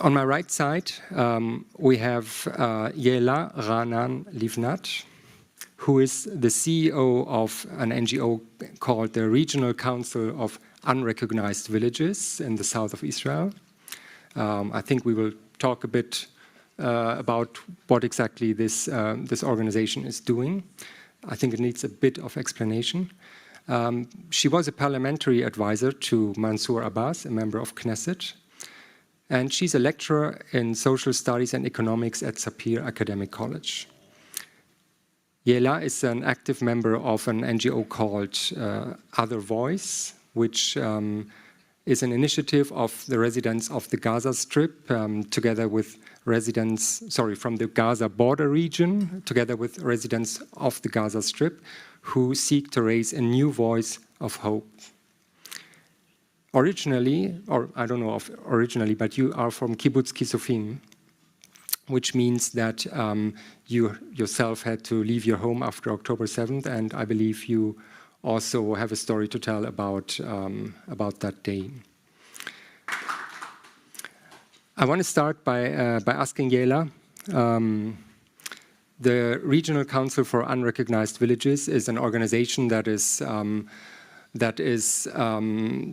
On my right side, we have Ya'la Ra'anan Livnat, who is the CEO of an NGO called the Regional Council of Unrecognized Villages in the south of Israel. I think we will talk a bit about what exactly this organization is doing. I think it needs a bit of explanation. She was a parliamentary advisor to Mansour Abbas, a member of Knesset, and she's a lecturer in social studies and economics at Sapir Academic College. Ya'la is an active member of an NGO called Other Voice, which is an initiative of the residents of the Gaza Strip, together with residents, from the Gaza border region, together with residents of the Gaza Strip, who seek to raise a new voice of hope. Originally, or I don't know if originally, but you are from Kibbutz Kisufim, which means that you yourself had to leave your home after October 7th, and I believe you also have a story to tell about that day. I want to start by asking Ya'la. The Regional Council for Unrecognized Villages is an organization that is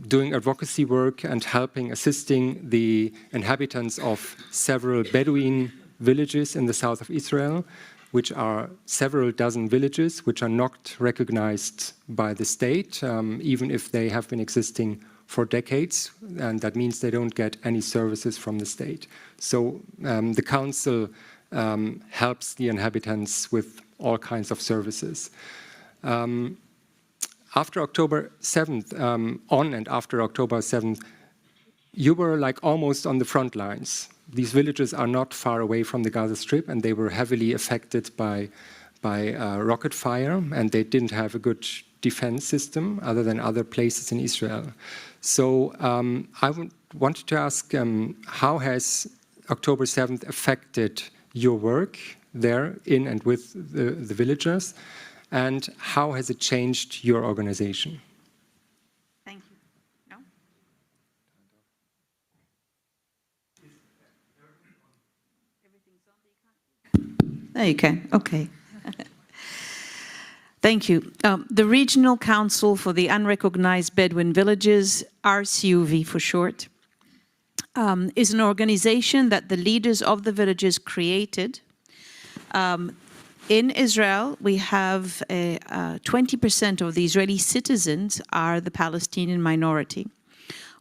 doing advocacy work and assisting the inhabitants of several Bedouin villages in the south of Israel, which are several dozen villages which are not recognized by the state, even if they have been existing for decades, and that means they don't get any services from the state. So the council helps the inhabitants with all kinds of services. After October 7th, on and after October 7th, you were like almost on the front lines. These villages are not far away from the Gaza Strip, and they were heavily affected by rocket fire, and they didn't have a good defense system other than other places in Israel. So I wanted to ask, how has October 7th affected your work there in and with the villagers? And how has it changed your organization? Thank you. No? Everything's on the. There you go. Okay. Thank you. The Regional Council for the Unrecognized Bedouin Villages, RCUV for short, is an organization that the leaders of the villages created. In Israel, we have 20% of the Israeli citizens are the Palestinian minority.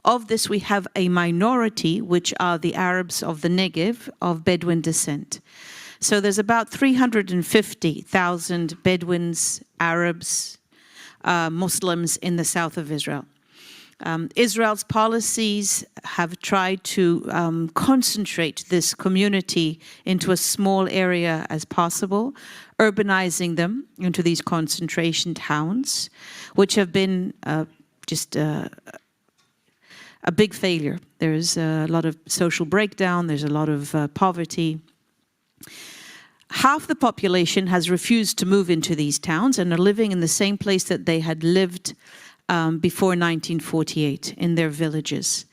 Of this, we have a minority, which are the Arabs of the Negev of Bedouin descent. So there's about 350,000 Bedouins, Arabs, Muslims in the south of Israel. Israel's policies have tried to concentrate this community into a small area as possible, urbanizing them into these concentration towns, which have been just a big failure. There's a lot of social breakdown, there's a lot of poverty. Half the population has refused to move into these towns and are living in the same place that they had lived before 1948 in their villages.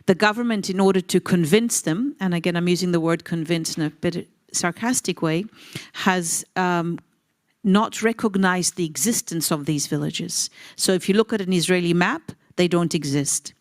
The government, in order to convince them, and again I'm using the word convince in a bit sarcastic way, has not recognized the existence of these villages. So if you look at an Israeli map, they don't exist.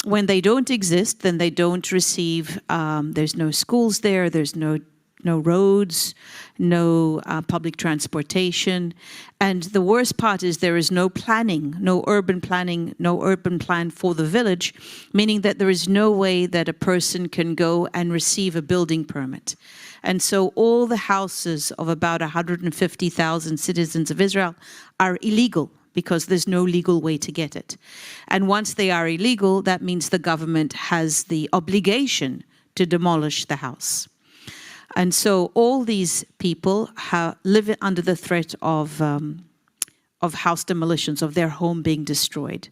When they don't exist, then they don't receive, there's no schools there, there's no roads, no public transportation. And the worst part is there is no planning, no urban plan for the village, meaning that there is no way that a person can go and receive a building permit. And so all the houses of about 150,000 citizens of Israel are illegal because there's no legal way to get it. And once they are illegal, that means the government has the obligation to demolish the house. And so all these people live under the threat of house demolitions, of their home being destroyed.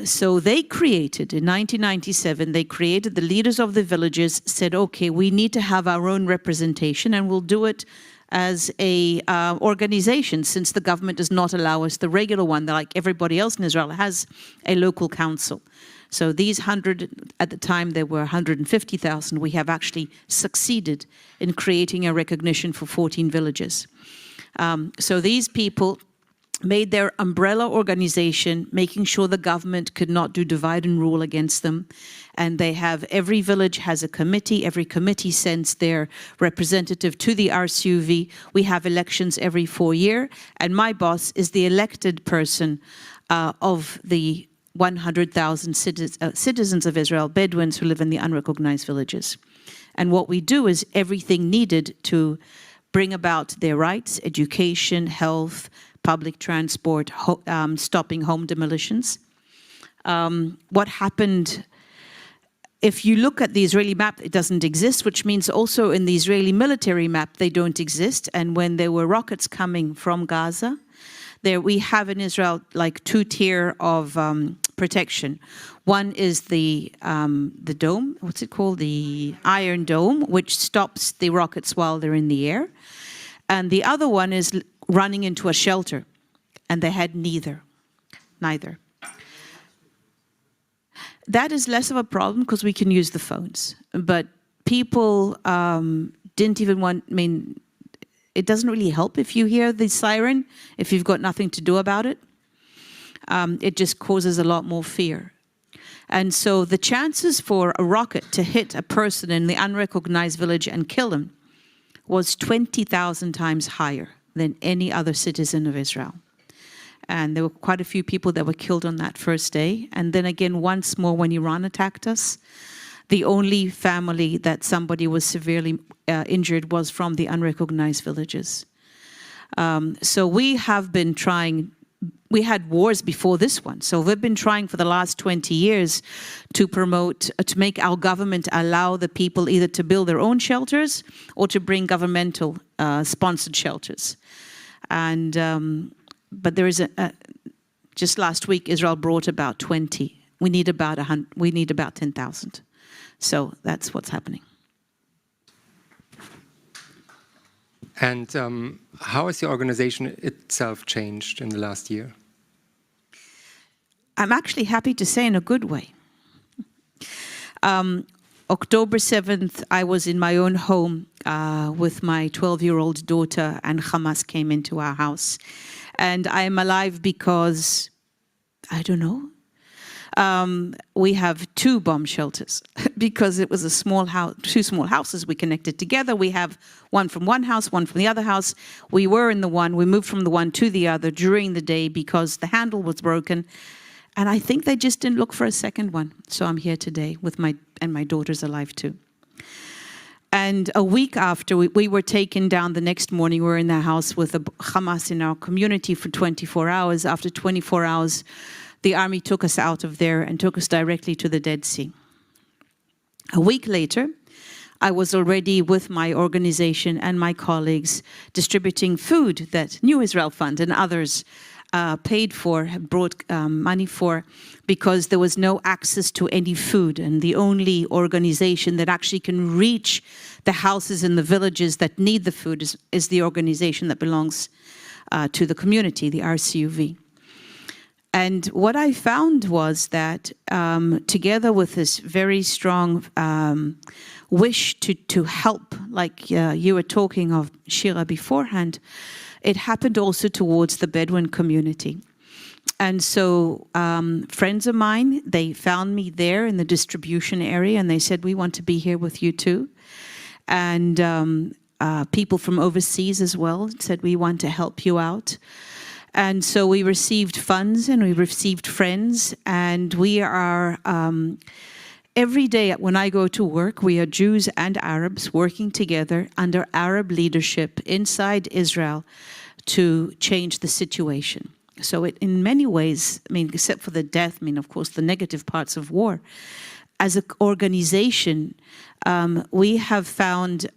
So they created, in 1997, the leaders of the villages said, okay, we need to have our own representation and we'll do it as a organization, since the government does not allow us the regular one, like everybody else in Israel has a local council. So these 100, at the time there were 150,000, we have actually succeeded in creating a recognition for 14 villages. So these people made their umbrella organization, making sure the government could not do divide and rule against them. And they have, every village has a committee. Every committee sends their representative to the RCUV. We have elections every 4 years. And my boss is the elected person of the 100,000 citizens of Israel, Bedouins who live in the unrecognized villages. And what we do is everything needed to bring about their rights, education, health, public transport, stopping home demolitions. What happened, if you look at the Israeli map, it doesn't exist, which means also in the Israeli military map, they don't exist. And when there were rockets coming from Gaza, there we have in Israel like 2 tiers of protection. One is the dome, what's it called? The Iron Dome, which stops the rockets while they're in the air. And the other one is running into a shelter, and they had neither. That is less of a problem because we can use the phones. But people didn't even want, I mean, it doesn't really help if you hear the siren, if you've got nothing to do about it. It just causes a lot more fear. And so the chances for a rocket to hit a person in the unrecognized village and kill him was 20,000 times higher than any other citizen of Israel. And there were quite a few people that were killed on that first day. And then again, once more, when Iran attacked us, the only family that somebody was severely injured was from the unrecognized villages. So we have been trying, we had wars before this one. So we've been trying for the last 20 years to promote, to make our government allow the people either to build their own shelters or to bring governmental sponsored shelters. And, but there is just last week, Israel brought about 20. We need about 10,000. So that's what's happening. And how has the organization itself changed in the last year? I'm actually happy to say in a good way. October 7th, I was in my own home with my 12-year-old daughter, and Hamas came into our house. And I am alive because, I don't know, we have 2 bomb shelters because it was a small house, 2 small houses we connected together. We have one from one house, one from the other house. We were in the one, we moved from the one to the other during the day because the handle was broken. And I think they just didn't look for a second one. So I'm here today with my daughter's alive too. And a week after, we were taken down the next morning. We were in the house with the Hamas in our community for 24 hours. After 24 hours, the army took us out of there and took us directly to the Dead Sea. A week later, I was already with my organization and my colleagues distributing food that New Israel Fund and others paid for, brought money for, because there was no access to any food. And the only organization that actually can reach the houses in the villages that need the food is the organization that belongs to the community, the RCUV. And what I found was that together with this very strong wish to help, like you were talking of, Shira, beforehand, it happened also towards the Bedouin community. And so friends of mine, they found me there in the distribution area and they said, we want to be here with you too. And people from overseas as well said, we want to help you out. And so we received funds and we received friends, and we are, every day when I go to work, we are Jews and Arabs working together under Arab leadership inside Israel to change the situation. So it, in many ways, I mean, except for the death, I mean, of course, the negative parts of war, as an organization, we have found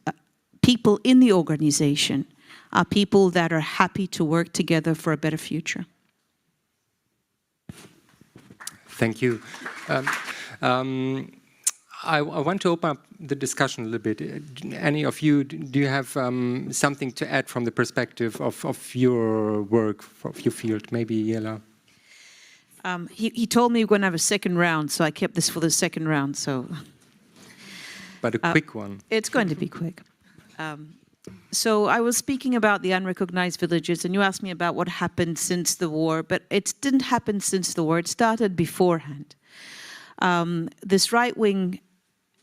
people in the organization are people that are happy to work together for a better future. Thank you. I want to open up the discussion a little bit. Any of you, do you have something to add from the perspective of your work, of your field? Maybe Yala? He told me we're going to have a second round, so I kept this for the second round. So, but a quick one. It's going to be quick. So I was speaking about the unrecognized villages, and you asked me about what happened since the war, but it didn't happen since the war. It started beforehand. This right-wing,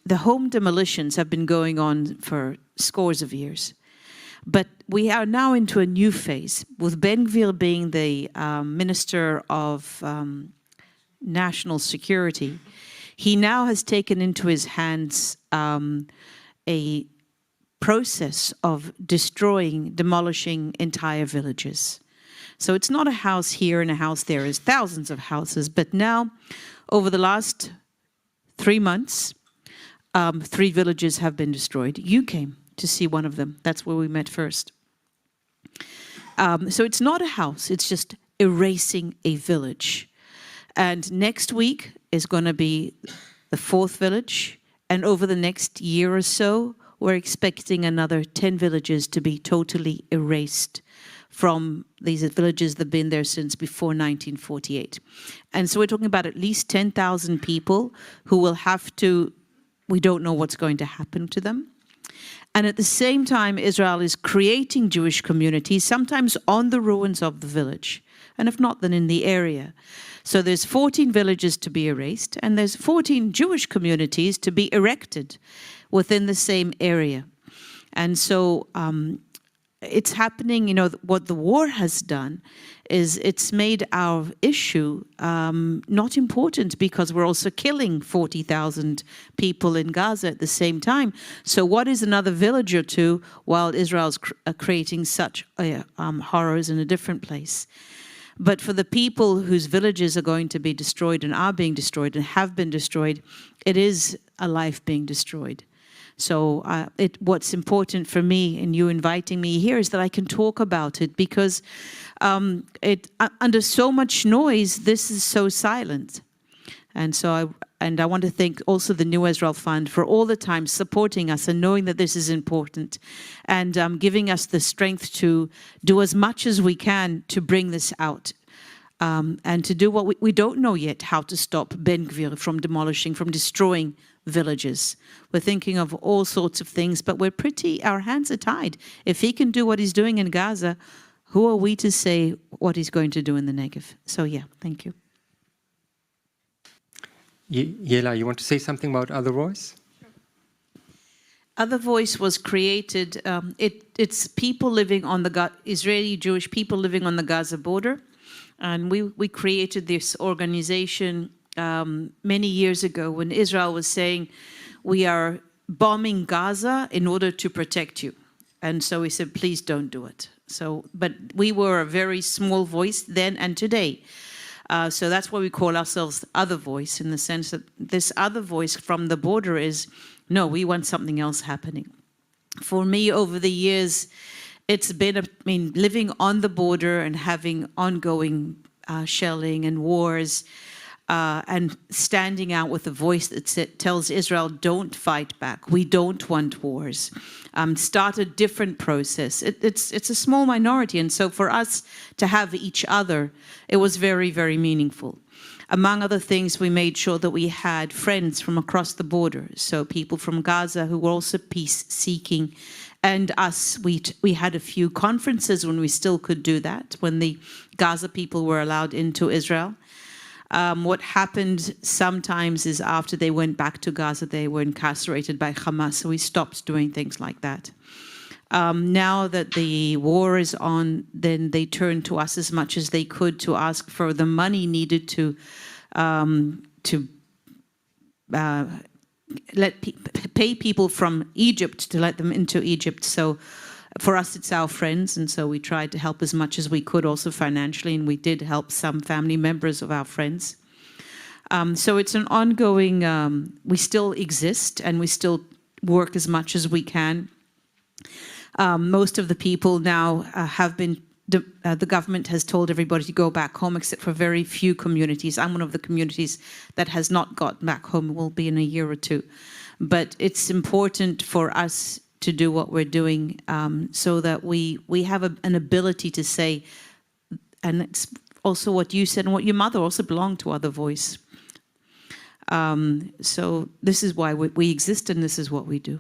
the home demolitions have been going on for scores of years. But we are now into a new phase, with Bengvir being the Minister of National Security. He now has taken into his hands a process of demolishing entire villages. So it's not a house here and a house there. It's thousands of houses. But now, over the last 3 months, 3 villages have been destroyed. You came to see one of them. That's where we met first. So it's not a house. It's just erasing a village. And next week is going to be the 4th village. And over the next year or so, we're expecting another 10 villages to be totally erased from these villages that have been there since before 1948. And so we're talking about at least 10,000 people who will have to, we don't know what's going to happen to them. And at the same time, Israel is creating Jewish communities, sometimes on the ruins of the village, and if not, then in the area. So there's 14 villages to be erased, and there's 14 Jewish communities to be erected within the same area. And so it's happening, you know, what the war has done is it's made our issue not important, because we're also killing 40,000 people in Gaza at the same time. So what is another village or two while Israel's creating such horrors in a different place? But for the people whose villages are going to be destroyed and are being destroyed and have been destroyed, it is a life being destroyed. So what's important for me in you inviting me here is that I can talk about it, because under so much noise, this is so silent. And so I want to thank also the New Israel Fund for all the time supporting us and knowing that this is important, and giving us the strength to do as much as we can to bring this out. And to do what we don't know yet, how to stop Ben-Gvir from destroying villages. We're thinking of all sorts of things, but our hands are tied. If he can do what he's doing in Gaza, who are we to say what he's going to do in the Negev? So yeah, thank you. Yela, you want to say something about Other Voice? Other Voice was created, it's people living on the Israeli Jewish people living on the Gaza border. And we created this organization many years ago when Israel was saying, we are bombing Gaza in order to protect you. And so we said, please don't do it. But we were a very small voice then and today. So that's why we call ourselves Other Voice, in the sense that this other voice from the border is, no, we want something else happening. For me, over the years, it's been, living on the border and having ongoing shelling and wars, and standing out with a voice that tells Israel, don't fight back. We don't want wars. Start a different process. It's a small minority. And so for us to have each other, it was very, very meaningful. Among other things, we made sure that we had friends from across the border. So people from Gaza who were also peace-seeking. And us, we had a few conferences when we still could do that, when the Gaza people were allowed into Israel. What happened sometimes is after they went back to Gaza, they were incarcerated by Hamas, so we stopped doing things like that. Now that the war is on, then they turn to us as much as they could to ask for the money needed to pay people from Egypt to let them into Egypt. So for us, it's our friends, and so we tried to help as much as we could, also financially, and we did help some family members of our friends. So it's an ongoing, we still exist, and we still work as much as we can. Most of the people now have been, the government has told everybody to go back home, except for very few communities. I'm one of the communities that has not gotten back home. It will be in a year or two. But it's important for us to do what we're doing, so that we have an ability to say, and it's also what you said and what your mother also belonged to Other Voice. So this is why we exist, and this is what we do.